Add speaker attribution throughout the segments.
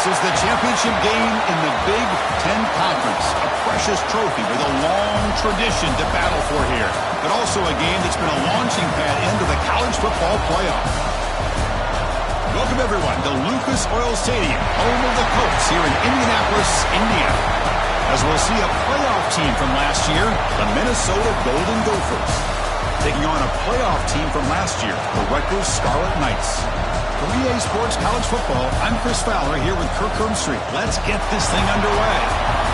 Speaker 1: This is the championship game in the Big Ten Conference. A precious trophy with a long tradition to battle for here. But also a game that's been a launching pad into the college football playoff. Welcome, everyone, to Lucas Oil Stadium, home of the Colts here in Indianapolis, Indiana. As we'll see a playoff team from last year, the Minnesota Golden Gophers, taking on a playoff team from last year, the Rutgers Scarlet Knights. For EA Sports College Football, I'm Chris Fowler here with Kirk Herbstreit. Let's get this thing underway.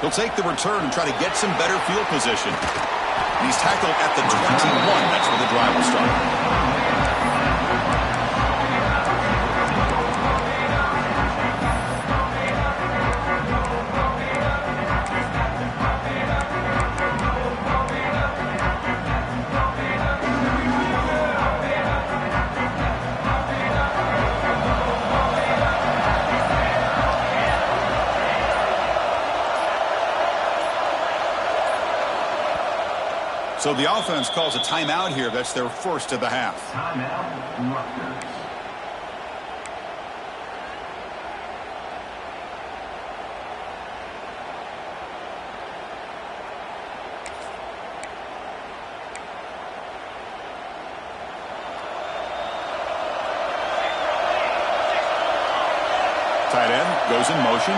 Speaker 1: He'll take the return and try to get some better field position. And he's tackled at the 21. That's where the drive will start. So the offense calls a timeout here. That's their first of the half.
Speaker 2: Timeout, Rutgers.
Speaker 1: Tight end goes in motion.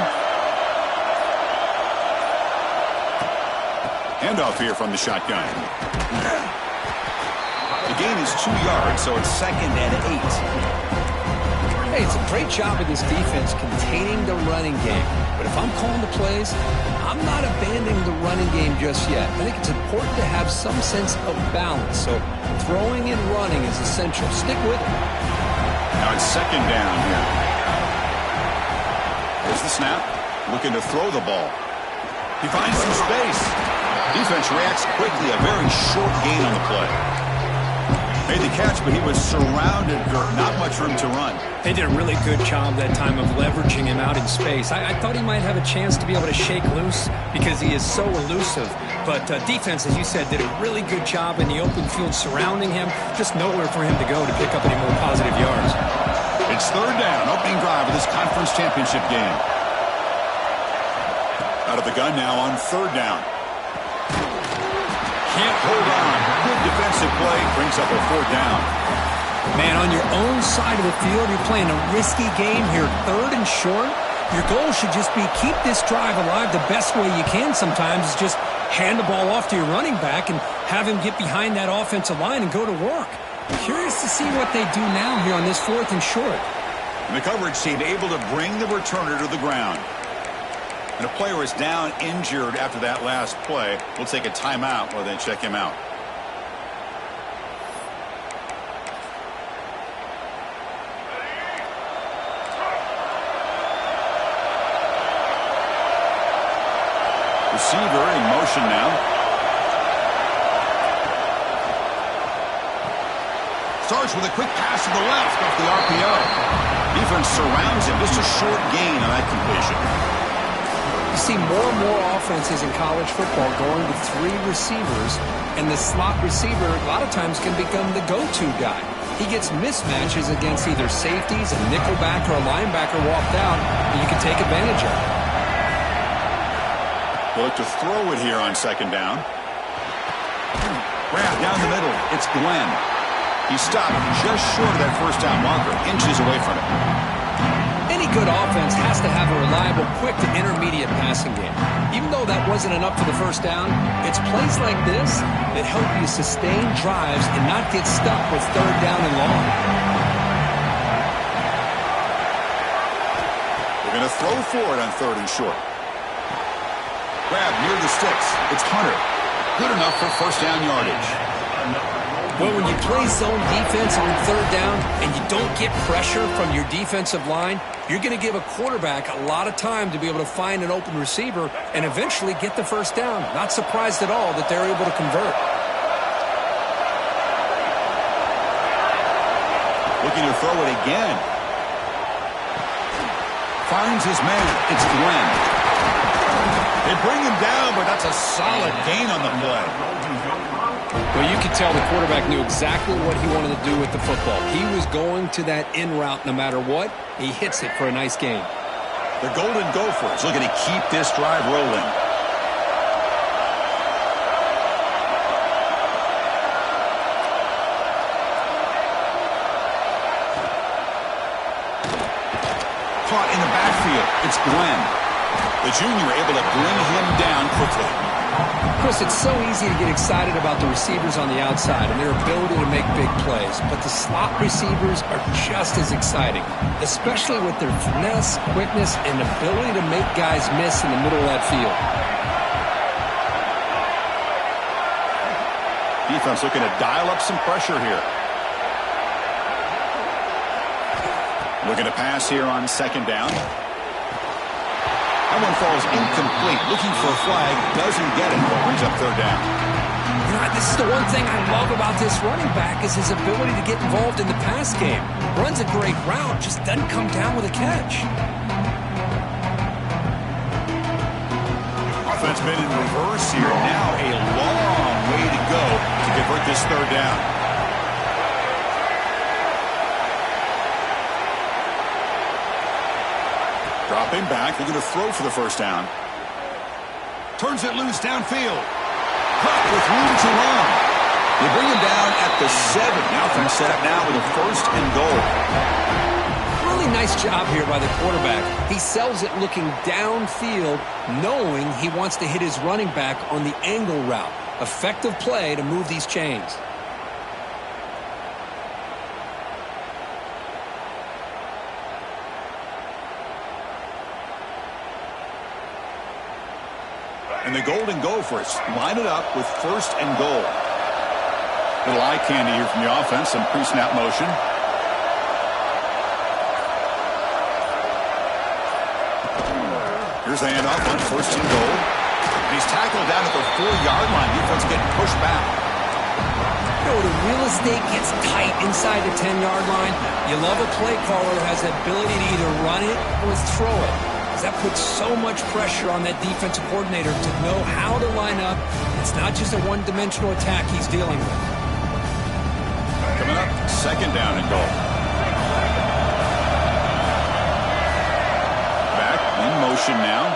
Speaker 1: Handoff here from the shotgun. The gain is 2 yards, so it's 2nd and 8.
Speaker 3: Hey, it's a great job of this defense containing the running game. But if I'm calling the plays, I'm not abandoning the running game just yet. I think it's important to have some sense of balance. So throwing and running is essential. Stick with it.
Speaker 1: Now it's 2nd down here. Here's the snap. Looking to throw the ball. He finds some space. Defense reacts quickly. A very short gain on the play. Made the catch, but he was surrounded. Not much room to run.
Speaker 4: They did a really good job that time of leveraging him out in space. I thought he might have a chance to be able to shake loose because he is so elusive. But defense, as you said, did a really good job in the open field surrounding him. Just nowhere for him to go to pick up any more positive yards.
Speaker 1: It's 3rd down. Opening drive of this conference championship game. Out of the gun now on 3rd down. Can't hold on. Good defensive play. Brings up a 4th down.
Speaker 4: Man, on your own side of the field, you're playing a risky game here. 3rd and short. Your goal should just be keep this drive alive the best way you can sometimes is just hand the ball off to your running back and have him get behind that offensive line and go to work. Curious to see what they do now here on this 4th and short.
Speaker 1: And the coverage team able to bring the returner to the ground. And a player is down injured after that last play. We'll take a timeout while they check him out. Receiver in motion now. Starts with a quick pass to the left off the RPO. Defense surrounds him. Just a short gain on that completion.
Speaker 3: You see more and more offenses in college football going with 3 receivers, and the slot receiver a lot of times can become the go-to guy. He gets mismatches against either safeties, a nickelback, or a linebacker walked out, and you can take advantage of it.
Speaker 1: They'll look to throw it here on 2nd down. Grab down the middle. It's Glenn. He stopped just short of that 1st down marker, inches away from it.
Speaker 3: Any good offense has to have a reliable, quick to intermediate passing game. Even though that wasn't enough for the 1st down, it's plays like this that help you sustain drives and not get stuck with 3rd down and long.
Speaker 1: They're going to throw for it on 3rd and short. Grab near the sticks. It's Hunter. Good enough for 1st down yardage.
Speaker 3: Well, when you play zone defense on third down and you don't get pressure from your defensive line, you're going to give a quarterback a lot of time to be able to find an open receiver and eventually get the first down. Not surprised at all that they're able to convert.
Speaker 1: Looking to throw it again. Finds his man. It's Glenn. They bring him down, but that's a solid gain on the play.
Speaker 3: Well, you could tell the quarterback knew exactly what he wanted to do with the football. He was going to that in route no matter what. He hits it for a nice gain.
Speaker 1: The Golden Gophers looking to keep this drive rolling. Caught in the backfield. It's Glenn. The junior able to bring him down quickly.
Speaker 3: Chris, it's so easy to get excited about the receivers on the outside and their ability to make big plays, but the slot receivers are just as exciting, especially with their finesse, quickness, and ability to make guys miss in the middle of that field.
Speaker 1: Defense looking to dial up some pressure here. Looking to pass here on second down. That one falls incomplete. Looking for a flag. Doesn't get it. Brings up third down.
Speaker 3: You know, this is the one thing I love about this running back is his ability to get involved in the pass game. Runs a great route, just doesn't come down with a catch.
Speaker 1: Offense been in reverse here. Now a long way to go to convert this third down. Dropping back, looking to throw for the first down. Turns it loose downfield. Caught with room to run. They bring him down at the 7. Now things set up now with a first and goal.
Speaker 3: Really nice job here by the quarterback. He sells it looking downfield, knowing he wants to hit his running back on the angle route. Effective play to move these chains.
Speaker 1: And the Golden Gophers line it up with first and goal. Little eye candy here from the offense. Some pre-snap motion. Here's the handoff on first and goal. And he's tackled down at the 4-yard line. Defense getting pushed back.
Speaker 3: You know, the real estate gets tight inside the 10-yard line. You love a play caller who has the ability to either run it or throw it. That puts so much pressure on that defensive coordinator to know how to line up. It's not just a one-dimensional attack he's dealing with.
Speaker 1: Coming up, second down and goal. Back in motion now.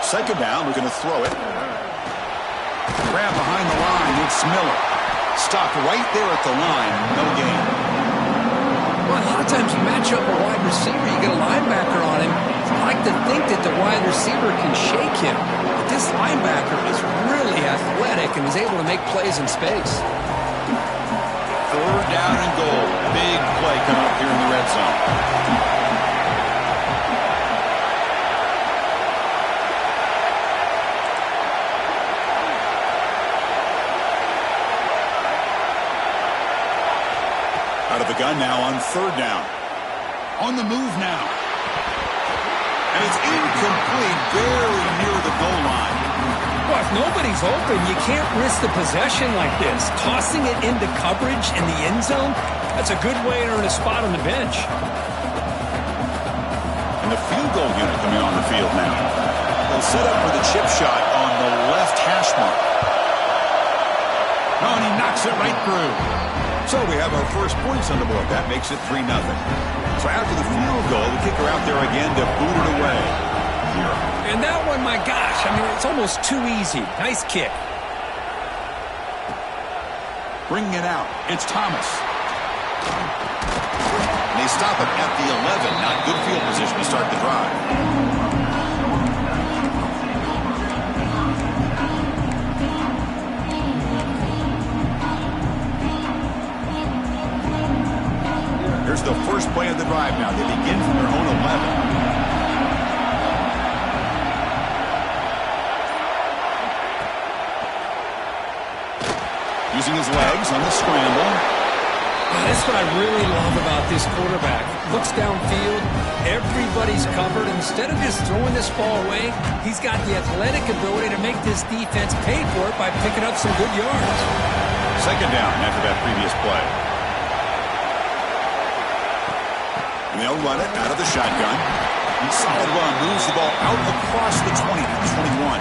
Speaker 1: Second down, we're going to throw it. Grab behind the line, it's Miller. Stopped right there at the line, no gain.
Speaker 3: Well, a lot of times you match up a wide receiver, you get a linebacker on him. I like to think that the wide receiver can shake him. But this linebacker is really athletic and is able to make plays in space.
Speaker 1: Third down and goal. Big play coming up here in the red zone. Out of the gun now on third down. On the move now. And it's incomplete, very near the goal line.
Speaker 3: Well, if nobody's open, you can't risk the possession like this. Tossing it into coverage in the end zone, that's a good way to earn a spot on the bench.
Speaker 1: And the field goal unit coming on the field now. They'll set up for the chip shot on the left hash mark. Oh, and he knocks it right through. So we have our first points on the board. That makes it 3-0. So after the field goal, the kicker out there again to boot it away.
Speaker 3: And that one, my gosh, I mean, it's almost too easy. Nice kick.
Speaker 1: Bringing it out, it's Thomas. And they stop it at the 11. Not good field position to start the drive. Here's the first play of the drive now. They begin from their own 11. Using using his legs on the scramble.
Speaker 4: That's what I really love about this quarterback. Looks downfield, everybody's covered. Instead of just throwing this ball away, he's got the athletic ability to make this defense pay for it by picking up some good yards.
Speaker 1: Second down after that previous play. And they'll run it out of the shotgun. Solid run, moves the ball out across the 20 to 21.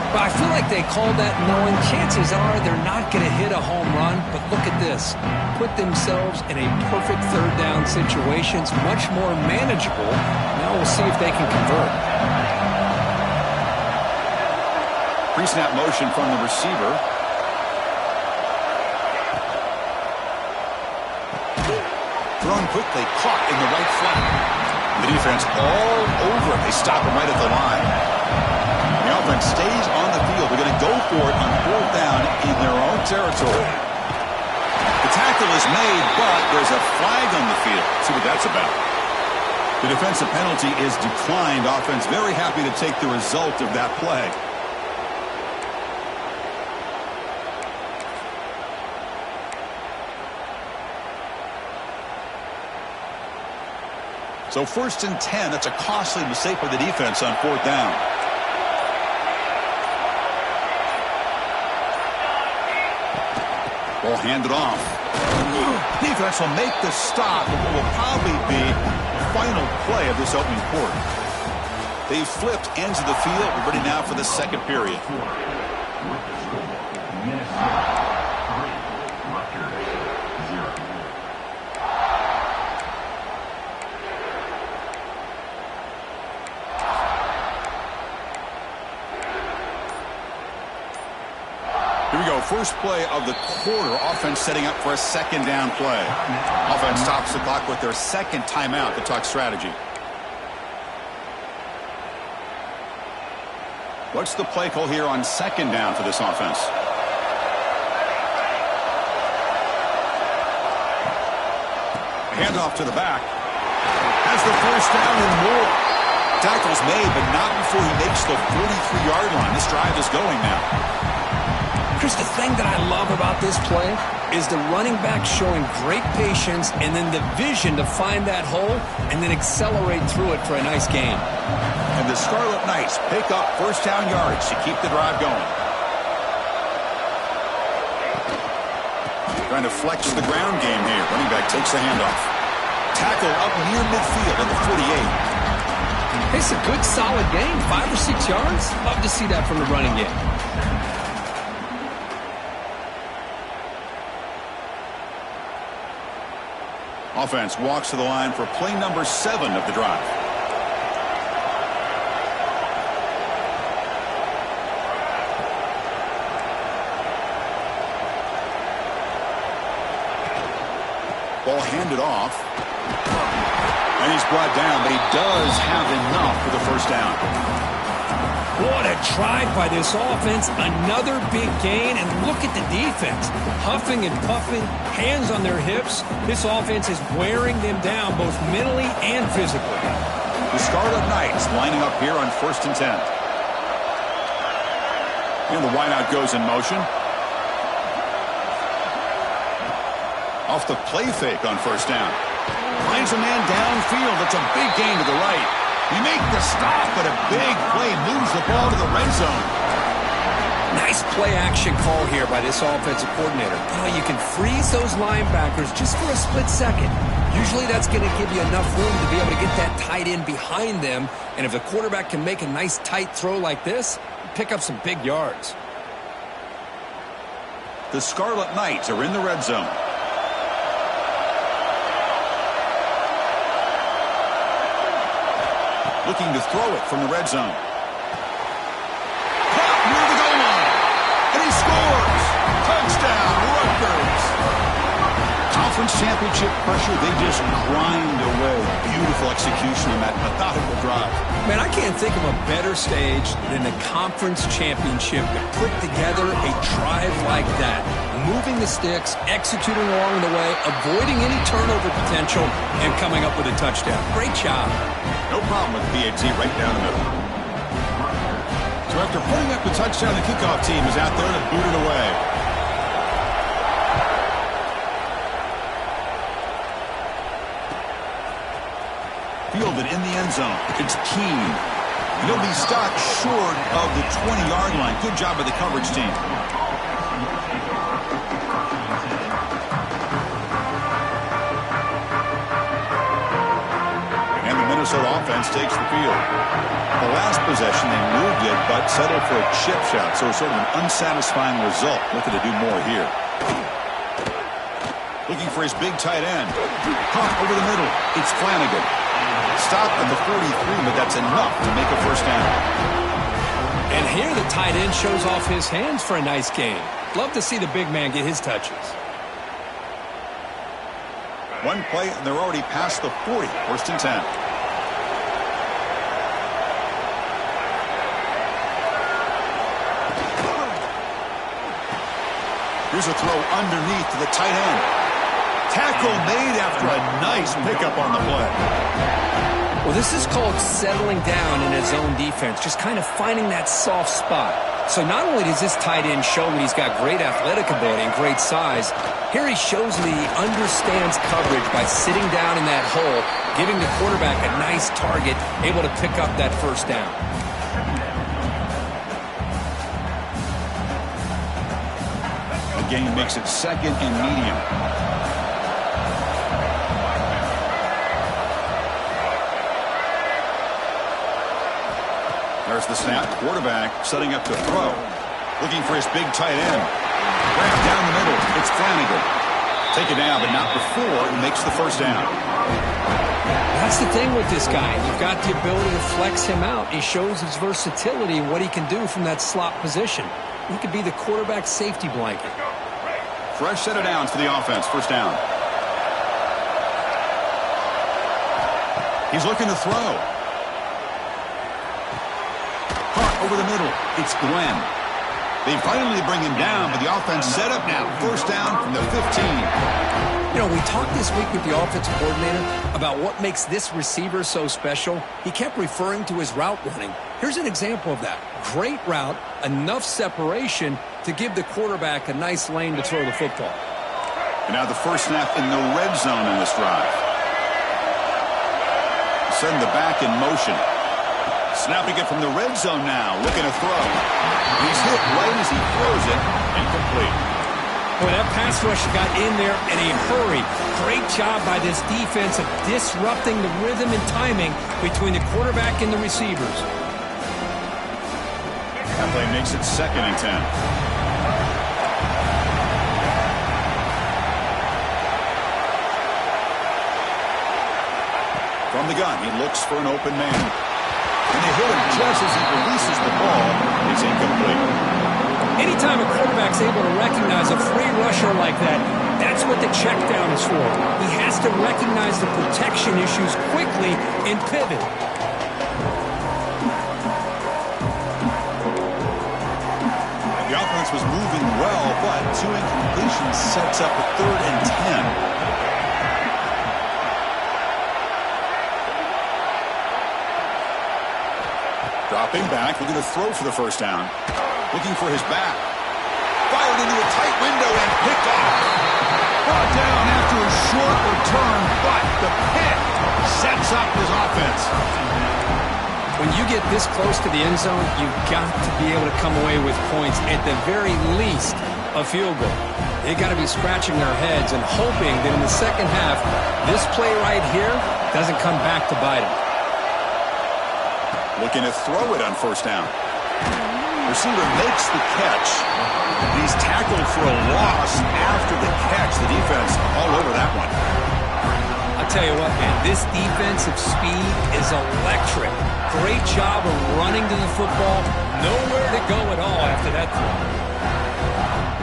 Speaker 3: But I feel like they called that knowing chances are they're not going to hit a home run. But look at this. Put themselves in a perfect third down situation. It's much more manageable. Now we'll see if they can convert.
Speaker 1: Pre-snap motion from the receiver. Thrown quickly, caught in the right flat. The defense all over it. They stop him right at the line. The offense stays on the field. They're going to go for it on fourth down in their own territory. The tackle is made, but there's a flag on the field. See what that's about. The defensive penalty is declined. Offense very happy to take the result of that play. So 1st and 10, that's a costly mistake for the defense on fourth down. Ball handed off. Defense will make the stop of what will probably be the final play of this opening quarter. They've flipped ends of the field. We're ready now for the second period. Here we go, first play of the quarter. Offense setting up for a second down play. Offense stops the clock with their second timeout to talk strategy. What's the play call here on second down for this offense? Handoff to the back. Has the first down and more. Tackle's made, but not before he makes the 43-yard line. This drive is going now.
Speaker 3: Chris, the thing that I love about this play is the running back showing great patience and then the vision to find that hole and then accelerate through it for a nice gain.
Speaker 1: And the Scarlet Knights pick up first down yards to keep the drive going. Trying to flex the ground game here. Running back takes the handoff. Tackle up near midfield at the 48.
Speaker 3: It's a good, solid game. 5 or 6 yards. Love to see that from the running game.
Speaker 1: Offense walks to the line for play number 7 of the drive. Ball handed off. And he's brought down, but he does have enough for the first down.
Speaker 4: What a drive by this offense. Another big gain, and look at the defense. Huffing and puffing, hands on their hips. This offense is wearing them down both mentally and physically.
Speaker 1: The Scarlet Knights lining up here on 1st and 10. And the wideout goes in motion. Off the play fake on first down. Finds a man downfield. It's a big gain to the right. You make the stop, but a big play moves the ball to the red zone.
Speaker 3: Nice play-action call here by this offensive coordinator. You can freeze those linebackers just for a split second. Usually that's going to give you enough room to be able to get that tight end behind them. And if the quarterback can make a nice tight throw like this, pick up some big yards.
Speaker 1: The Scarlet Knights are in the red zone. Looking to throw it from the red zone. Caught near the goal line. And he scores. Touchdown, Rutgers. Conference championship pressure, they just grind away. Beautiful execution on that methodical drive.
Speaker 3: Man, I can't think of a better stage than the conference championship to put together a drive like that. Moving the sticks, executing along the way, avoiding any turnover potential, and coming up with a touchdown. Great job.
Speaker 1: No problem with PAT right down the middle. So after putting up the touchdown, the kickoff team is out there to boot it away. end zone. It's Keene. He'll be stopped short of the 20-yard line. Good job by the coverage team. And the Minnesota offense takes the field. The last possession, they moved it, but settled for a chip shot, so sort of an unsatisfying result. Looking to do more here. Looking for his big tight end. Pump over the middle. It's Flanagan. Stop at the 43, but that's enough to make a first down.
Speaker 3: And here the tight end shows off his hands for a nice game. Love to see the big man get his touches.
Speaker 1: One play, and they're already past the 40. First and 10. Here's a throw underneath to the tight end. Tackle made after a nice pickup on the play.
Speaker 3: Well, this is called settling down in his own defense, just kind of finding that soft spot. So not only does this tight end show that he's got great athletic ability and great size, here he shows that he understands coverage by sitting down in that hole, giving the quarterback a nice target, able to pick up that first down.
Speaker 1: The game makes it second and medium. There's the snap. Quarterback setting up to throw. Looking for his big tight end. Grab down the middle. It's Flanagan. Take it down, but not before he makes the first down.
Speaker 3: That's the thing with this guy. You've got the ability to flex him out. He shows his versatility and what he can do from that slot position. He could be the quarterback safety blanket.
Speaker 1: Fresh set of downs for the offense. First down. He's looking to throw. Over the middle, it's Glenn. They finally bring him down, but the offense set up now. First down from the 15.
Speaker 3: You know, we talked this week with the offensive coordinator about what makes this receiver so special. He kept referring to his route running. Here's an example of that. Great route, enough separation to give the quarterback a nice lane to throw the football.
Speaker 1: And now the first snap in the red zone in this drive. Send the back in motion. Snapping it from the red zone now, looking to throw. He's hit right as he throws it, incomplete.
Speaker 3: Boy, that pass rush got in there in a hurry. Great job by this defense of disrupting the rhythm and timing between the quarterback and the receivers.
Speaker 1: That play makes it second and 10. From the gun, he looks for an open man. And they hit him just as he releases the ball. It's incomplete.
Speaker 3: Anytime a quarterback's able to recognize a free rusher like that, that's what the check down is for. He has to recognize the protection issues quickly and pivot.
Speaker 1: The offense was moving well, but two incompletions sets up a third and 10. Dropping back, looking to throw for the first down. Looking for his back. Fired into a tight window and picked off. Brought down after a short return, but the pick sets up his offense.
Speaker 3: When you get this close to the end zone, you've got to be able to come away with points, at the very least, a field goal. They've got to be scratching their heads and hoping that in the second half, this play right here doesn't come back to bite them.
Speaker 1: Looking to throw it on first down. Receiver makes the catch. He's tackled for a loss after the catch. The defense all over that one.
Speaker 3: I'll tell you what, man, this defensive speed is electric. Great job of running to the football. Nowhere to go at all after that throw.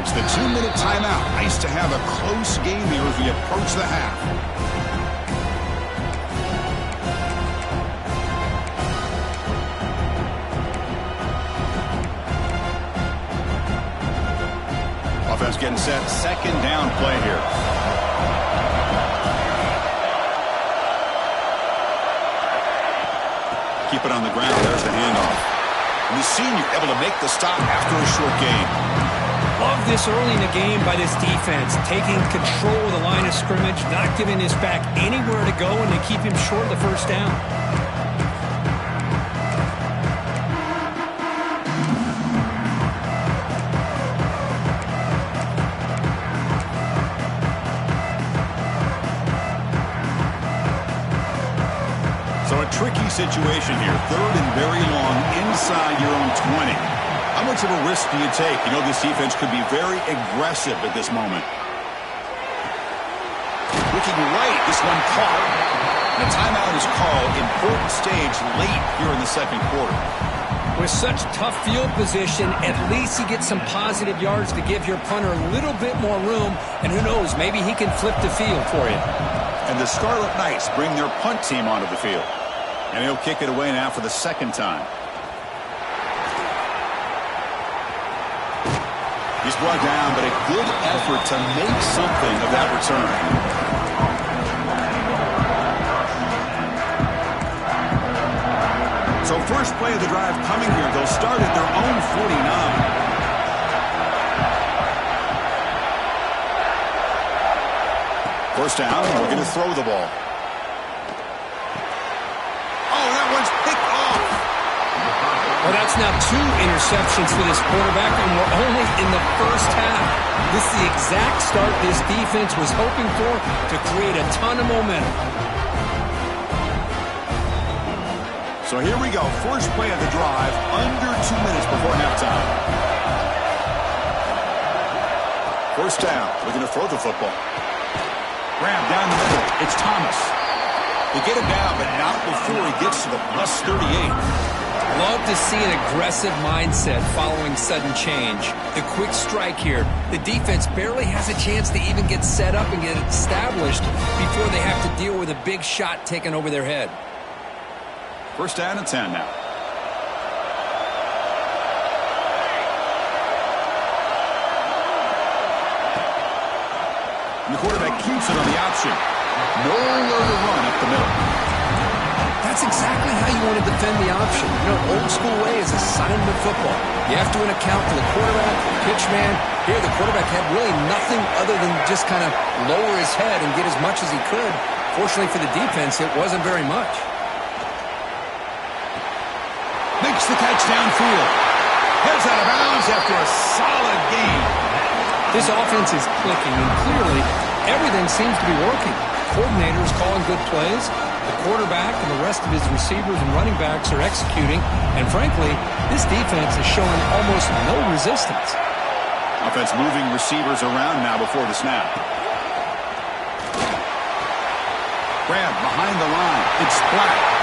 Speaker 1: It's the 2-minute timeout. Nice to have a close game here as we approach the half. Offense getting set. Second down play here. Keep it on the ground. There's the handoff. And the senior able to make the stop after a short gain.
Speaker 3: Love this early in the game by this defense. Taking control of the line of scrimmage, not giving his back anywhere to go, and to keep him short of the first down.
Speaker 1: situation here. Third and very long inside your own 20. How much of a risk do you take? You know this defense could be very aggressive at this moment. Looking right, this one caught. And a timeout is called. Important stage late here in the second quarter.
Speaker 3: With such tough field position, at least you get some positive yards to give your punter a little bit more room. And who knows, maybe he can flip the field for you.
Speaker 1: And the Scarlet Knights bring their punt team onto the field. And he'll kick it away now for the second time. He's brought down, but a good effort to make something of that return. So first play of the drive coming here. They'll start at their own 49. First down, we're going to throw the ball. Oh, that one's picked off.
Speaker 3: Well, that's now 2 interceptions for this quarterback, and we're only in the first half. This is the exact start this defense was hoping for to create a ton of momentum.
Speaker 1: So here we go. First play of the drive, under 2 minutes before halftime. First down, we're going to throw the football. Grab down the middle. It's Thomas. They get him down, but not before he gets to the plus 38.
Speaker 3: Love to see an aggressive mindset following sudden change. The quick strike here. The defense barely has a chance to even get set up and get established before they have to deal with a big shot taken over their head.
Speaker 1: First down and 10 now. And the quarterback keeps it on the option. Nowhere to run up the middle.
Speaker 3: That's exactly how you want to defend the option. You know, old school way is assignment football. You have to account for the quarterback, the pitch man. Here, the quarterback had really nothing other than just kind of lower his head and get as much as he could. Fortunately for the defense, it wasn't very much.
Speaker 1: Makes the catch downfield. Heads out of bounds after a solid game.
Speaker 3: This offense is clicking, and clearly everything seems to be working. Coordinators calling good plays. The quarterback and the rest of his receivers and running backs are executing. And frankly, this defense is showing almost no resistance.
Speaker 1: Offense moving receivers around now before the snap. Grab behind the line. It's flat.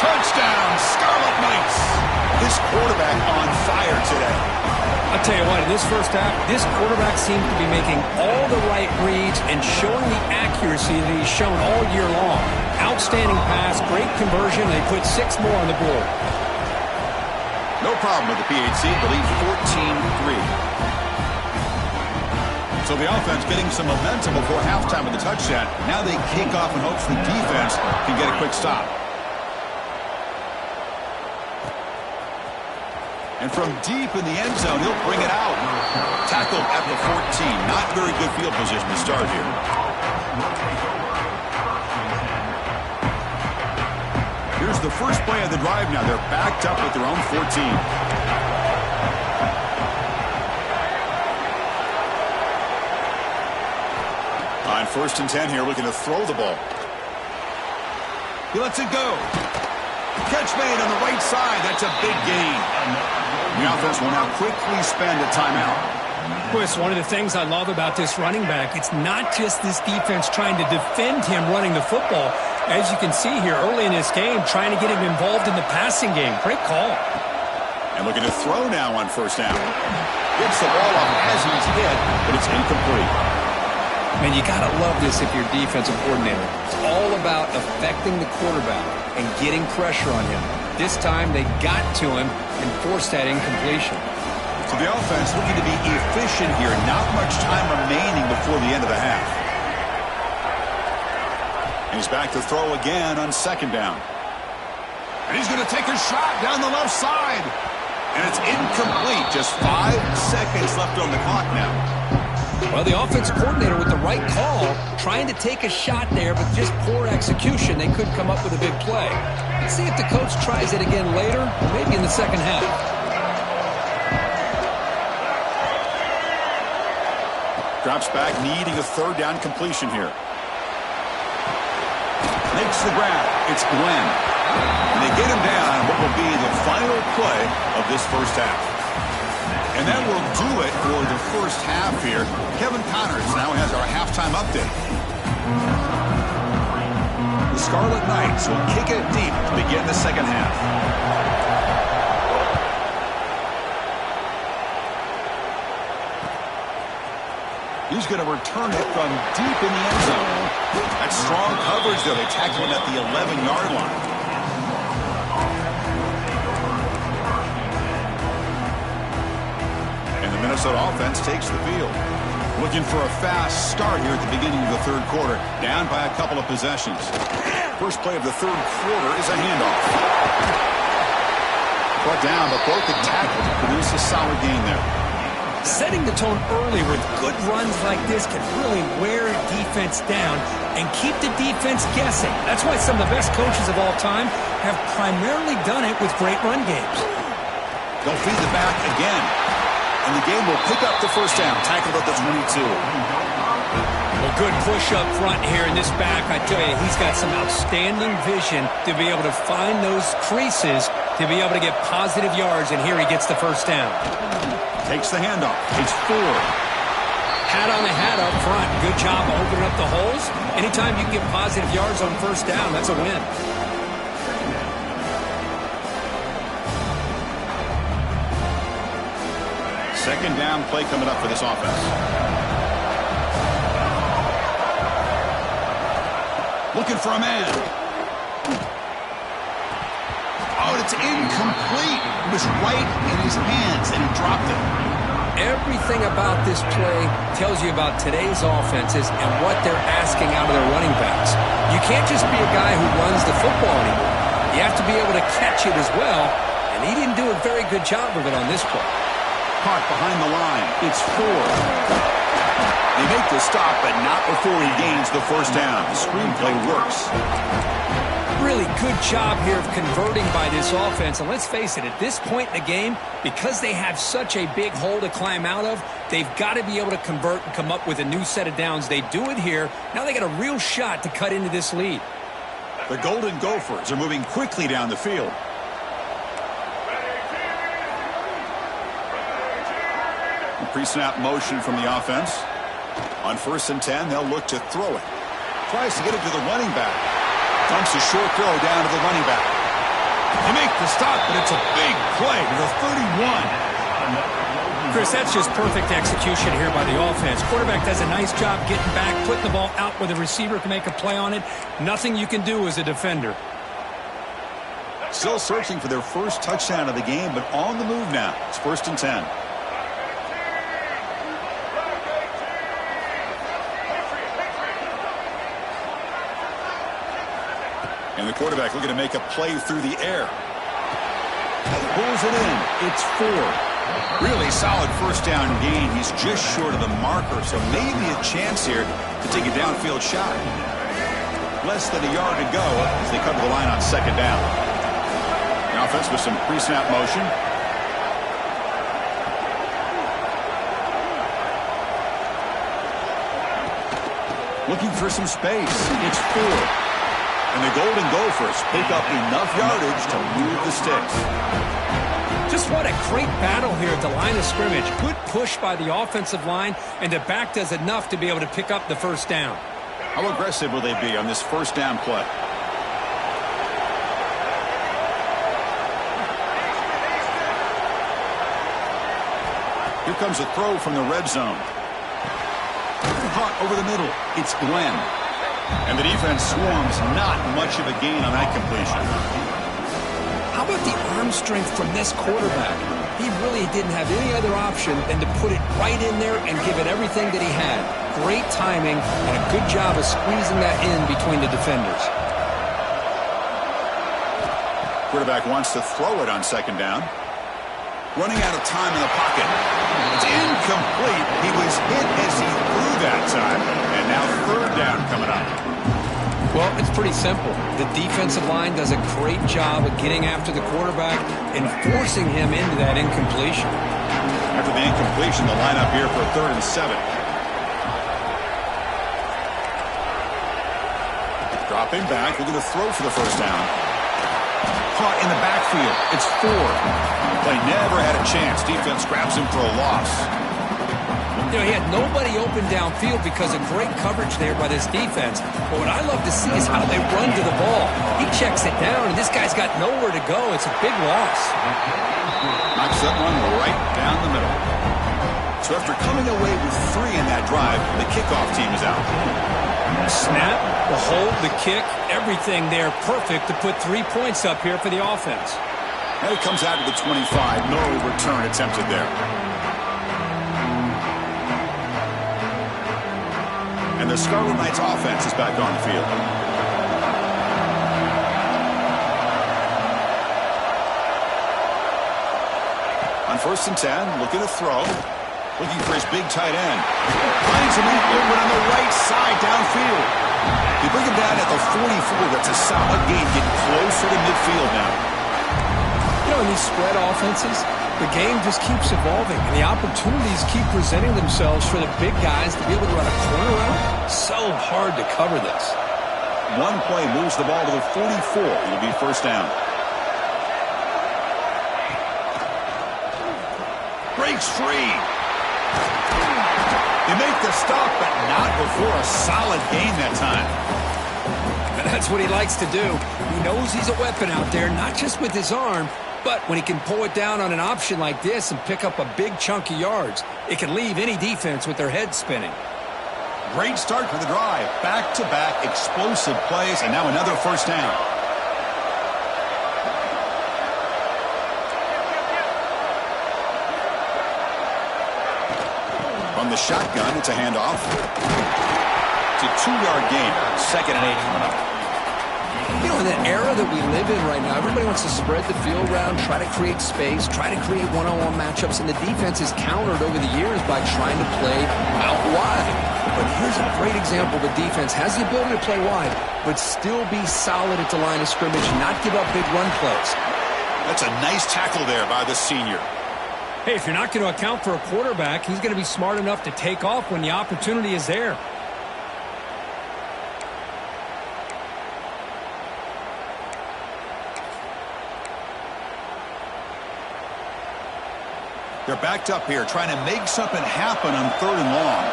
Speaker 1: Touchdown, Scarlet Knights. This quarterback on fire today.
Speaker 3: I'll tell you what, in this first half, this quarterback seems to be making all the right reads and showing the accuracy that he's shown all year long. Outstanding pass, great conversion. They put 6 more on the board.
Speaker 1: No problem with the PHC. The lead 14-3. So the offense getting some momentum before halftime with the touchdown. Now they kick off and hopefully defense can get a quick stop. And from deep in the end zone, he'll bring it out. Tackled at the 14. Not very good field position to start here. Here's the first play of the drive now. They're backed up at their own 14. On first and 10 here, looking to throw the ball. He lets it go. Catch made on the right side. That's a big gain. The offense will now quickly spend a timeout.
Speaker 4: Chris, one of the things I love about this running back, it's not just this defense trying to defend him running the football. As you can see here early in this game, trying to get him involved in the passing game. Great call.
Speaker 1: And looking to throw now on first down. Gets the ball off as he's hit, but it's incomplete.
Speaker 3: Man, you got to love this if you're a defensive coordinator. It's all about affecting the quarterback and getting pressure on him. This time they got to him and forced that incompletion.
Speaker 1: So the offense looking to be efficient here. Not much time remaining before the end of the half. And he's back to throw again on second down. And he's going to take a shot down the left side. And it's incomplete. Just 5 seconds left on the clock now.
Speaker 3: Well, the offensive coordinator with the right call, trying to take a shot there, but just poor execution. They couldn't come up with a big play. Let's see if the coach tries it again later, or maybe in the second half.
Speaker 1: Drops back, needing a third down completion here. Makes the grab. It's Glenn. And they get him down on what will be the final play of this first half. And that will do it for the first half here. Kevin Connors now has our halftime update. The Scarlet Knights will kick it deep to begin the second half. He's going to return it from deep in the end zone. That's strong coverage, though. They tackle him at the 11-yard line. Minnesota offense takes the field. Looking for a fast start here at the beginning of the third quarter. Down by a couple of possessions. First play of the third quarter is a handoff. Brought down, but broke the tackle to produce a solid gain there.
Speaker 4: Setting the tone early with good runs like this can really wear defense down and keep the defense guessing. That's why some of the best coaches of all time have primarily done it with great run games.
Speaker 1: They'll feed the back again. And the game will pick up the first down, tackled at the 22.
Speaker 4: Well, good push up front here in this back. I tell you, he's got some outstanding vision to be able to find those creases, to be able to get positive yards, and here he gets the first down.
Speaker 1: Takes the handoff. It's 4.
Speaker 4: Hat on a hat up front. Good job of opening up the holes. Anytime you can get positive yards on first down, that's a win.
Speaker 1: Second down play coming up for this offense. Looking for a man. Oh, it's incomplete. It was right in his hands, and he dropped it.
Speaker 3: Everything about this play tells you about today's offenses and what they're asking out of their running backs. You can't just be a guy who runs the football anymore. You have to be able to catch it as well, and he didn't do a very good job of it on this play.
Speaker 1: Caught behind the line. It's 4. They make the stop, but not before he gains the first down. The screenplay works.
Speaker 4: Really good job here of converting by this offense. And let's face it, at this point in the game, because they have such a big hole to climb out of, they've got to be able to convert and come up with a new set of downs. They do it here. Now they got a real shot to cut into this lead.
Speaker 1: The Golden Gophers are moving quickly down the field. Pre-snap motion from the offense. On 1st and 10, they'll look to throw it. Tries to get it to the running back. Dumps a short throw down to the running back. They make the stop, but it's a big play to the 31.
Speaker 4: Chris, that's just perfect execution here by the offense. Quarterback does a nice job getting back, putting the ball out where the receiver can make a play on it. Nothing you can do as a defender.
Speaker 1: Still searching for their first touchdown of the game, but on the move now. It's 1st and 10. And the quarterback looking to make a play through the air. Pulls it in. It's 4. Really solid first down gain. He's just short of the marker, so maybe a chance here to take a downfield shot. Less than a yard to go as they cover the line on 2nd down. The offense with some pre-snap motion. Looking for some space. It's 4. And the Golden Gophers pick up enough yardage to move the sticks.
Speaker 4: Just what a great battle here at the line of scrimmage. Good push by the offensive line, and the back does enough to be able to pick up the first down.
Speaker 1: How aggressive will they be on this first down play? Here comes a throw from the red zone. Caught over the middle. It's Glenn. And the defense swarms, not much of a gain on that completion.
Speaker 3: How about the arm strength from this quarterback? He really didn't have any other option than to put it right in there and give it everything that he had. Great timing and a good job of squeezing that in between the defenders.
Speaker 1: Quarterback wants to throw it on 2nd down. Running out of time in the pocket. It's incomplete. He was hit as he threw that time. And now 3rd down coming up.
Speaker 3: Well, it's pretty simple. The defensive line does a great job of getting after the quarterback and forcing him into that incompletion.
Speaker 1: After the incompletion, the lineup here for 3rd and 7. Dropping back, looking to throw for the first down. caught in the backfield. It's 4. Play never had a chance. Defense grabs him for a loss.
Speaker 3: You know, he had nobody open downfield because of great coverage there by this defense. But what I love to see is how they run to the ball. He checks it down, and this guy's got nowhere to go. It's a big loss.
Speaker 1: Knocks that one right down the middle. So after coming away with 3 in that drive, the kickoff team is out.
Speaker 3: Snap, the hold, the kick, everything there perfect to put 3 points up here for the offense.
Speaker 1: And it comes out to the 25. No return attempted there. And the Scarlet Knights offense is back on the field. On 1st and 10, looking to throw. Looking for his big tight end. Finds him open on the right side downfield. They bring him down at the 44. That's a solid gain. Getting closer to midfield now.
Speaker 3: You know, in these spread offenses, the game just keeps evolving, and the opportunities keep presenting themselves for the big guys to be able to run a corner out. So hard to cover this.
Speaker 1: One play moves the ball to the 44. It'll be 1st down. Breaks free. They make the stop, but not before a solid gain that time.
Speaker 3: That's what he likes to do. He knows he's a weapon out there, not just with his arm, but when he can pull it down on an option like this and pick up a big chunk of yards, it can leave any defense with their head spinning.
Speaker 1: Great start for the drive. Back-to-back explosive plays, and now another 1st down. From the shotgun, it's a handoff. It's a 2-yard gain. 2nd and 8 coming up.
Speaker 3: You know, in the era that we live in right now, everybody wants to spread the field around, try to create space, try to create one-on-one matchups, and the defense is countered over the years by trying to play out wide. But here's a great example. The defense has the ability to play wide, but still be solid at the line of scrimmage, not give up big run plays.
Speaker 1: That's a nice tackle there by the senior.
Speaker 4: Hey, if you're not going to account for a quarterback, he's going to be smart enough to take off when the opportunity is there.
Speaker 1: They're backed up here, trying to make something happen on 3rd and long.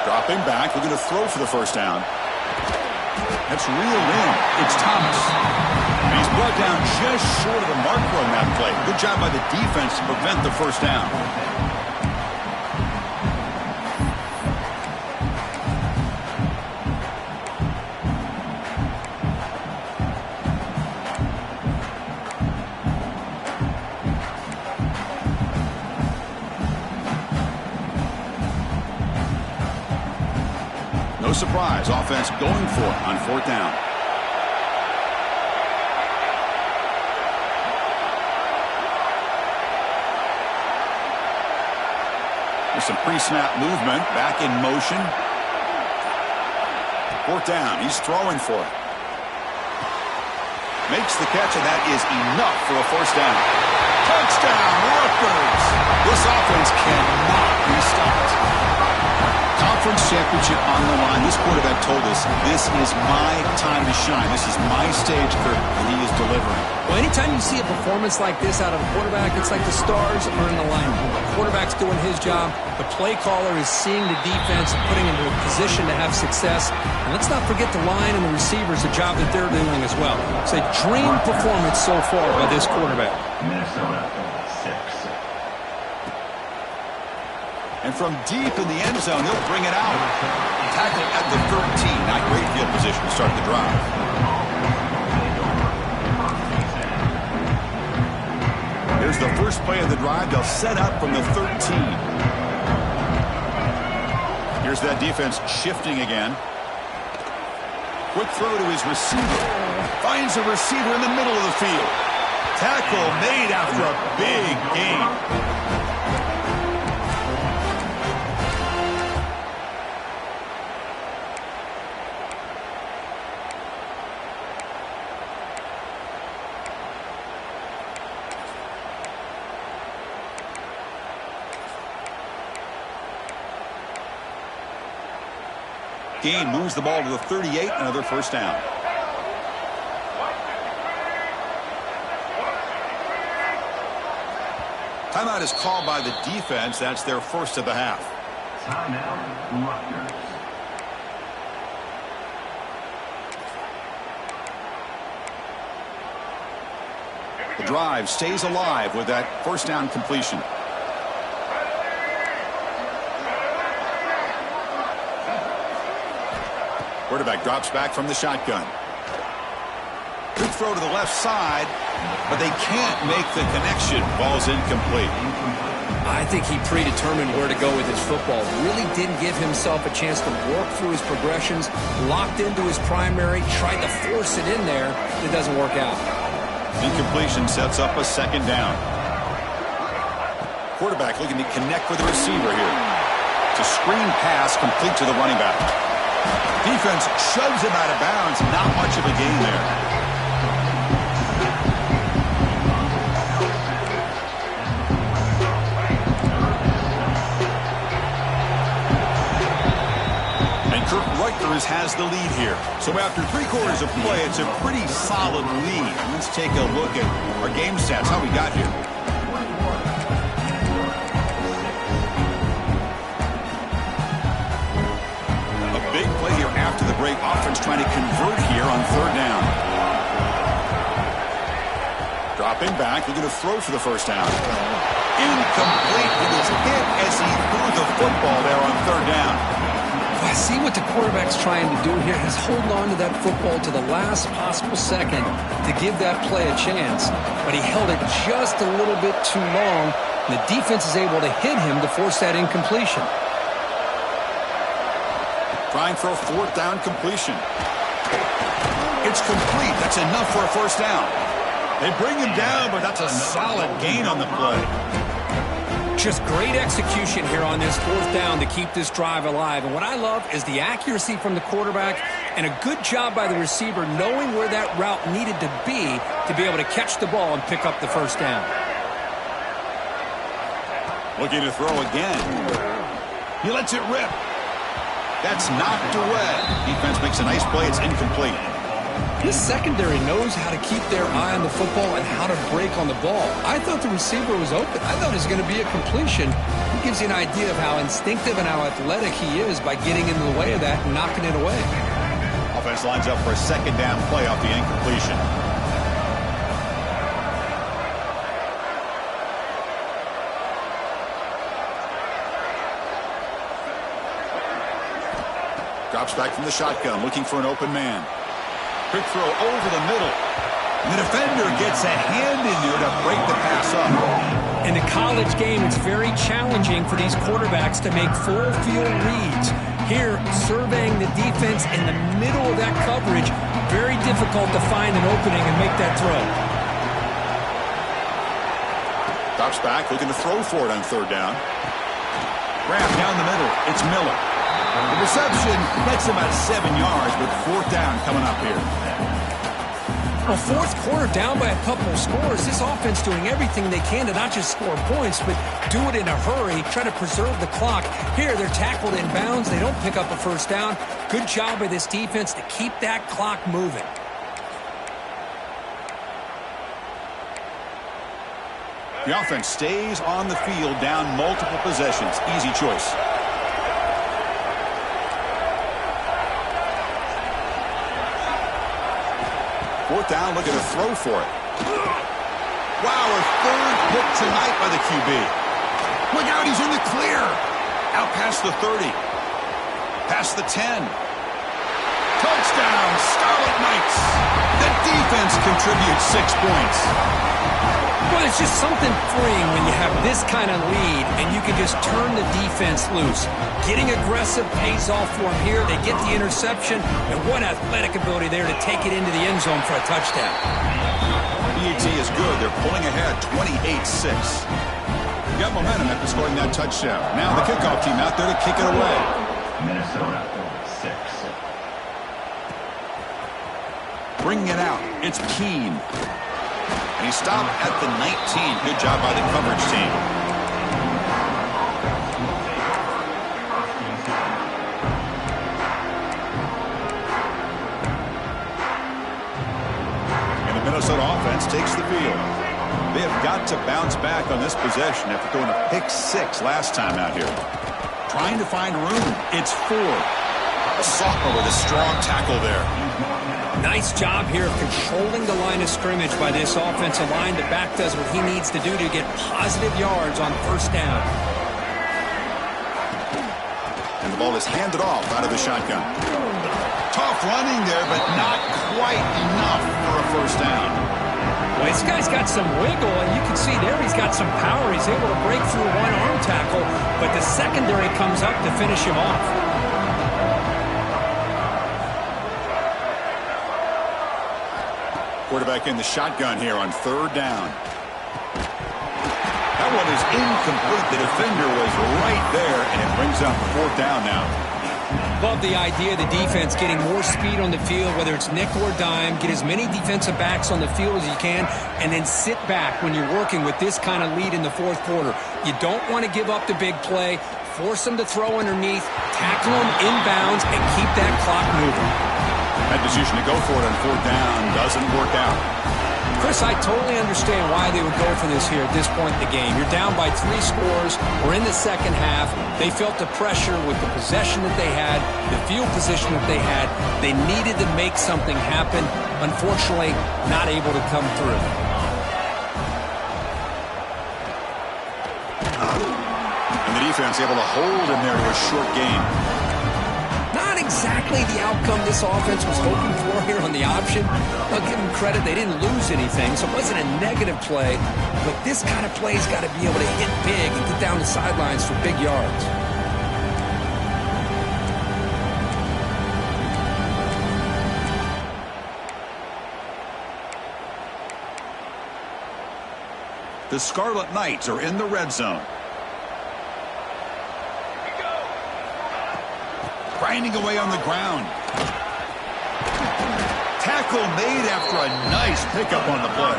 Speaker 1: Dropping back, looking to throw for the 1st down. That's reeled in. It's Thomas. And he's brought down just short of the marker on that play. Good job by the defense to prevent the 1st down. No surprise, offense going for it on 4th down. There's some pre-snap movement, back in motion. 4th down, he's throwing for it. Makes the catch, and that is enough for a 1st down. Touchdown, Rutgers! This offense cannot be stopped. Conference championship on the line. This quarterback told us, this is my time to shine. This is my stage, Kurt, and he is delivering.
Speaker 3: Well, anytime you see a performance like this out of a quarterback, it's like the stars are in alignment. The quarterback's doing his job. The play caller is seeing the defense and putting him in a position to have success. And let's not forget the line and the receivers, the job that they're doing as well. It's a dream performance so far by this quarterback.
Speaker 2: Minnesota 6.
Speaker 1: And from deep in the end zone, he'll bring it out. Tackle at the 13. Not great field position to start the drive. Here's the first play of the drive. They'll set up from the 13. Here's that defense shifting again. Quick throw to his receiver. Finds a receiver in the middle of the field. Tackle made after a big gain. gain moves the ball to the 38, another first down. Timeout is called by the defense. That's their first of the half.
Speaker 2: Timeout, Rutgers.
Speaker 1: The drive stays alive with that first down completion. Quarterback drops back from the shotgun. Good throw to the left side, but they can't make the connection. Ball's incomplete.
Speaker 3: I think he predetermined where to go with his football. Really didn't give himself a chance to work through his progressions. Locked into his primary, tried to force it in there. It doesn't work out.
Speaker 1: Incompletion sets up a second down. Quarterback looking to connect with the receiver here. It's a screen pass complete to the running back. Defense shoves him out of bounds. Not much of a gain there. Rutgers has the lead here. So after 3 quarters of play, it's a pretty solid lead. Let's take a look at our game stats, how we got here. A big play here after the break. Offense trying to convert here on third down. Dropping back, looking to throw for the first down. Incomplete. He was hit as he threw the football there on third down.
Speaker 3: I see what the quarterback's trying to do here. He's holding on to that football to the last possible second to give that play a chance. But he held it just a little bit too long. And the defense is able to hit him to force that incompletion.
Speaker 1: Trying for a fourth down completion. It's complete. That's enough for a first down. They bring him down, but that's a solid gain on the play.
Speaker 3: Just great execution here on this fourth down to keep this drive alive. And what I love is the accuracy from the quarterback and a good job by the receiver knowing where that route needed to be able to catch the ball and pick up the first down.
Speaker 1: Looking to throw again. He lets it rip. That's knocked away. Defense makes a nice play. It's incomplete.
Speaker 3: This secondary knows how to keep their eye on the football and how to break on the ball. I thought the receiver was open. I thought it was going to be a completion. It gives you an idea of how instinctive and how athletic he is by getting into the way of that and knocking it away.
Speaker 1: Offense lines up for a second down play off the incompletion. Drops back from the shotgun, looking for an open man. Quick throw over the middle. And the defender gets a hand in there to break the pass up.
Speaker 4: In the college game, it's very challenging for these quarterbacks to make full field reads. Here, surveying the defense in the middle of that coverage, very difficult to find an opening and make that throw.
Speaker 1: Drops back, looking to throw for it on third down. Grab down the middle. It's Miller. The reception gets him at 7 yards, but fourth down coming up here.
Speaker 3: Well, fourth quarter down by a couple of scores. This offense doing everything they can to not just score points, but do it in a hurry, try to preserve the clock. Here, they're tackled in bounds. They don't pick up a first down. Good job by this defense to keep that clock moving.
Speaker 1: The offense stays on the field down multiple possessions. Easy choice. Fourth down, looking to throw for it. Wow, a third pick tonight by the QB. Look out, he's in the clear. Out past the 30. Past the 10. Touchdown, Scarlet Knights. The defense contributes 6 points.
Speaker 3: Well, it's just something freeing when you have this kind of lead and you can just turn the defense loose. Getting aggressive pays off for them here. They get the interception, and what athletic ability there to take it into the end zone for a touchdown.
Speaker 1: BAT is good. They're pulling ahead 28-6. Got momentum after scoring that touchdown. Now the kickoff team out there to kick it away.
Speaker 2: Minnesota 6.
Speaker 1: Bringing it out. It's Keene. And he stopped at the 19. Good job by the coverage team. Minnesota offense takes the field. They have got to bounce back on this possession after throwing a pick-6 last time out here. Trying to find room. It's Ford. A sophomore with a strong tackle there.
Speaker 4: Nice job here of controlling the line of scrimmage by this offensive line. The back does what he needs to do to get positive yards on first down.
Speaker 1: And the ball is handed off out of the shotgun. Tough running there, but not quite enough for a first down.
Speaker 4: Well, this guy's got some wiggle, and you can see there he's got some power. He's able to break through one arm tackle, but the secondary comes up to finish him off.
Speaker 1: Quarterback in the shotgun here on third down. That one is incomplete. The defender was right there, and it brings up fourth down now.
Speaker 4: Love the idea of the defense getting more speed on the field, whether it's nickel or dime. Get as many defensive backs on the field as you can, and then sit back when you're working with this kind of lead in the fourth quarter. You don't want to give up the big play. Force them to throw underneath, tackle them inbounds, and keep that clock moving.
Speaker 1: That decision to go for it on fourth down doesn't work out.
Speaker 4: Chris, I totally understand why they would go for this here at this point in the game. You're down by 3 scores. We're in the second half. They felt the pressure with the possession that they had, the field position that they had. They needed to make something happen. Unfortunately, not able to come through.
Speaker 1: And the defense able to hold him there to a short gain.
Speaker 4: Not exactly the outcome this offense was hoping for here on the option. I'll give them credit. They didn't lose anything, so it wasn't a negative play. But this kind of play's got to be able to hit big and get down the sidelines for big yards.
Speaker 1: The Scarlet Knights are in the red zone. Grinding away on the ground. Tackle made after a nice pickup on the play.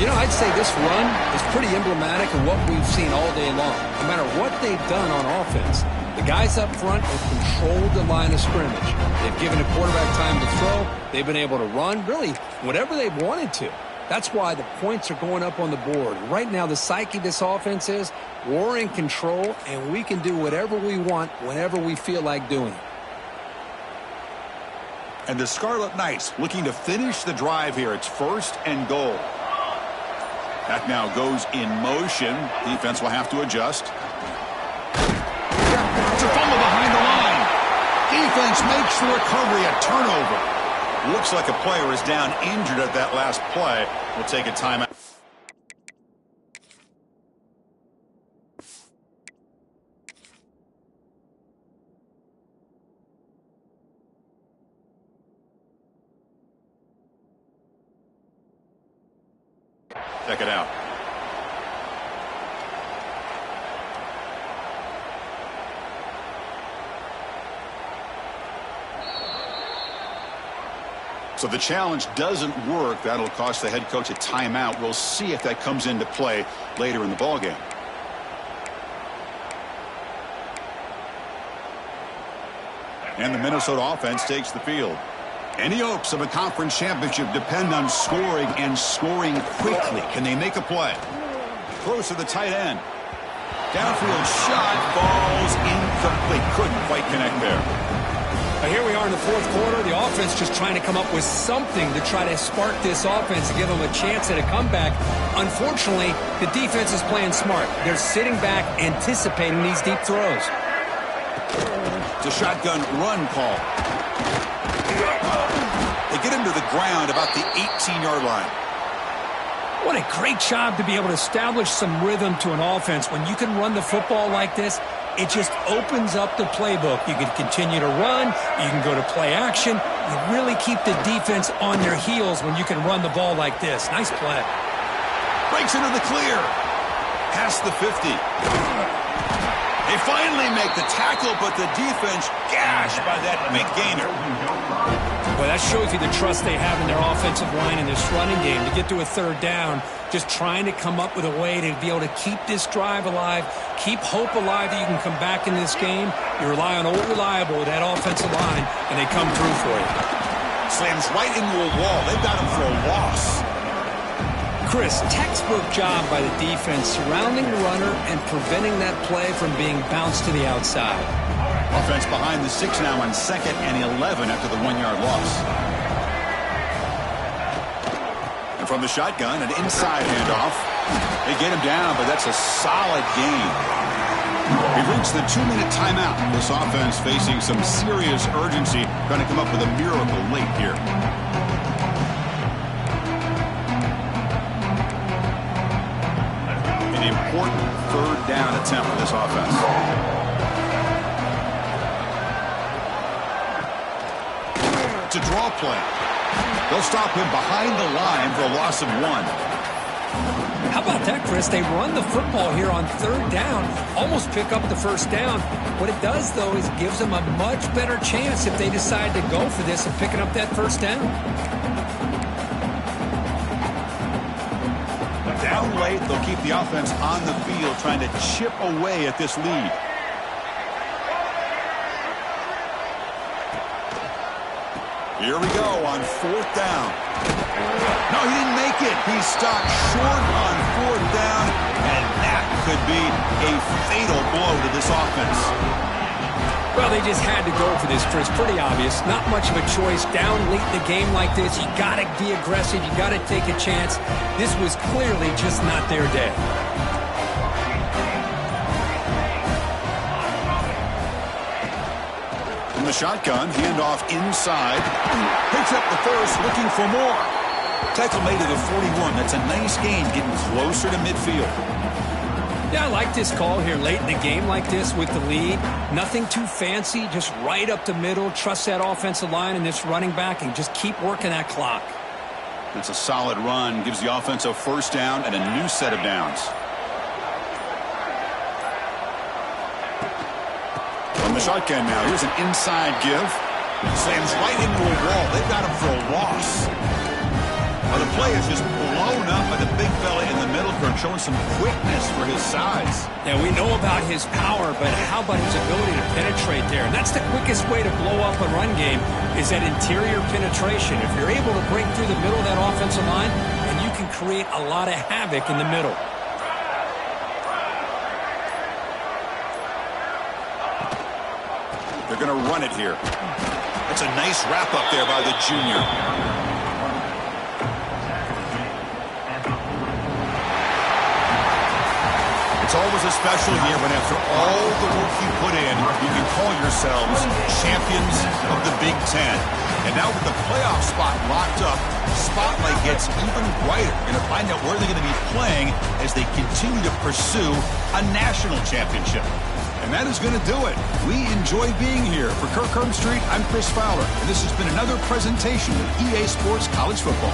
Speaker 4: You know, I'd say this run is pretty emblematic of what we've seen all day long. No matter what they've done on offense, the guys up front have controlled the line of scrimmage. They've given the quarterback time to throw. They've been able to run, really, whatever they've wanted to. That's why the points are going up on the board. Right now, the psyche of this offense is we're in control, and we can do whatever we want whenever we feel like doing it.
Speaker 1: And the Scarlet Knights looking to finish the drive here. It's first and goal. That now goes in motion. Defense will have to adjust. It's a fumble behind the line. Defense makes the recovery, a turnover. Looks like a player is down injured at that last play. We'll take a timeout. Check it out. So the challenge doesn't work. That'll cost the head coach a timeout. We'll see if that comes into play later in the ballgame. And the Minnesota offense takes the field. Any hopes of a conference championship depend on scoring and scoring quickly. Can they make a play? Close to the tight end. Downfield shot falls incomplete. Couldn't quite connect there.
Speaker 4: Here we are in the fourth quarter. The offense just trying to come up with something to try to spark this offense and give them a chance at a comeback. Unfortunately, the defense is playing smart. They're sitting back, anticipating these deep throws.
Speaker 1: It's a shotgun run call. They get him to the ground about the 18-yard line.
Speaker 4: What a great job to be able to establish some rhythm to an offense. When you can run the football like this, it just opens up the playbook. You can continue to run. You can go to play action. You really keep the defense on their heels when you can run the ball like this. Nice play.
Speaker 1: Breaks into the clear. Past the 50. They finally make the tackle, but the defense gashed by that big gainer.
Speaker 4: Well, that shows you the trust they have in their offensive line in this running game to get to a third down, just trying to come up with a way to be able to keep this drive alive, keep hope alive that you can come back in this game. You rely on old reliable, that offensive line, and they come through for you.
Speaker 1: Slams right into a wall. They've got him for a loss.
Speaker 3: Chris, textbook job by the defense surrounding the runner and preventing that play from being bounced to the outside.
Speaker 1: Offense behind the 6 now on 2nd and 11 after the 1-yard loss. And from the shotgun, an inside handoff. They get him down, but that's a solid gain. We've reached the 2-minute timeout. This offense facing some serious urgency, trying to come up with a miracle late here. An important 3rd down attempt for this offense. It's a draw play. They'll stop him behind the line for a loss of 1.
Speaker 3: How about that, Chris? They run the football here on 3rd down, almost pick up the 1st down. What it does, though, is it gives them a much better chance if they decide to go for this of picking up that 1st down.
Speaker 1: Down late, they'll keep the offense on the field, trying to chip away at this lead. Here we go on 4th down. No, he didn't make it. He stopped short on 4th down, and that could be a fatal blow to this offense.
Speaker 3: Well, they just had to go for this, Chris. Pretty obvious. Not much of a choice. Down late in the game like this, you got to be aggressive. You got to take a chance. This was clearly just not their day.
Speaker 1: From the shotgun, handoff inside. Picks up the 1st, looking for more. Tackle made to the 41. That's a nice gain, getting closer to midfield.
Speaker 3: Yeah, I like this call here late in the game like this with the lead. Nothing too fancy, just right up the middle. Trust that offensive line and this running back and just keep working that clock.
Speaker 1: That's a solid run. Gives the offense a 1st down and a new set of downs. From the shotgun now, here's an inside give. Slams right into a wall. They've got him for a loss. Well, the play is just blown up by the big fella in the middle, showing some quickness for his size.
Speaker 3: Yeah, we know about his power, but how about his ability to penetrate there? And that's the quickest way to blow up a run game is that interior penetration. If you're able to break through the middle of that offensive line, then you can create a lot of havoc in the middle.
Speaker 1: They're going to run it here. That's a nice wrap up there by the junior. It's always a special year when after all the work you put in, you can call yourselves champions of the Big Ten. And now with the playoff spot locked up, the spotlight gets even brighter. We're going to find out where they're going to be playing as they continue to pursue a national championship. And that is going to do it. We enjoy being here. For Kirk Herbstreit, I'm Chris Fowler. And this has been another presentation of EA Sports College Football.